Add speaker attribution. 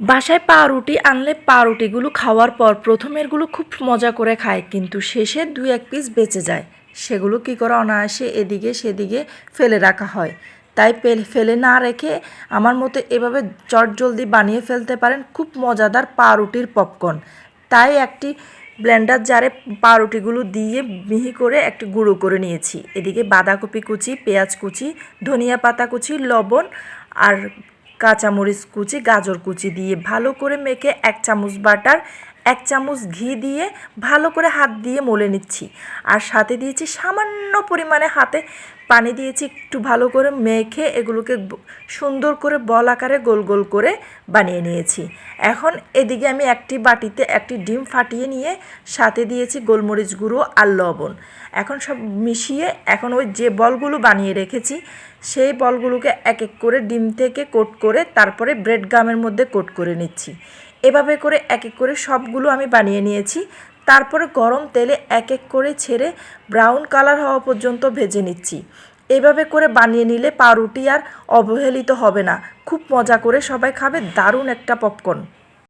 Speaker 1: বাসায় পাউরুটি আনলে পাউরুটিগুলো খাওয়ার পর প্রথমেরগুলো খুব মজা করে খায়, কিন্তু শেষে 2-1 পিস বেঁচে যায়। সেগুলো কী করে অনায়াসে এদিকে সেদিকে ফেলে রাখা হয়। তাই ফেলে না রেখে আমার মতো এভাবে চটজলদি বানিয়ে ফেলতে পারেন খুব মজাদার পাউরুটির পপকর্ন। তাই একটি ব্লেন্ডার জারে পাউরুটিগুলো দিয়ে মিহি করে একটি গুঁড়ো করে নিয়েছি। এদিকে বাঁধাকপি কুচি, পেঁয়াজ কুচি, ধনিয়া পাতা কুচি, লবণ আর কাঁচামরিচ কুচি, গাজর কুচি দিয়ে ভালো করে মেখে 1 চামচ বাটার, 1 চামচ ঘি দিয়ে ভালো করে হাত দিয়ে মলে নিচ্ছি। আর সাথে দিয়েছি সামান্য পরিমাণে হাতে পানি দিয়েছি, একটু ভালো করে মেখে এগুলোকে সুন্দর করে বল আকারে গোল গোল করে বানিয়ে নিয়েছি। এখন এদিকে আমি একটি বাটিতে একটি ডিম ফাটিয়ে নিয়ে সাথে দিয়েছি গোলমরিচ গুঁড়ো আর লবণ। এখন সব মিশিয়ে এখন ওই যে বলগুলো বানিয়ে রেখেছি সেই বলগুলোকে এক এক করে ডিম থেকে কোট করে তারপরে ব্রেড গামের মধ্যে কোট করে নিচ্ছি। এভাবে করে এক এক করে সবগুলো আমি বানিয়ে নিয়েছি। তারপরে গরম তেলে এক এক করে ছেড়ে ব্রাউন কালার হওয়া পর্যন্ত ভেজে নিচ্ছি। এভাবে করে বানিয়ে নিলে পাউরুটি আর অবহেলিত হবে না, খুব মজা করে সবাই খাবে, দারুণ একটা পপকর্ন।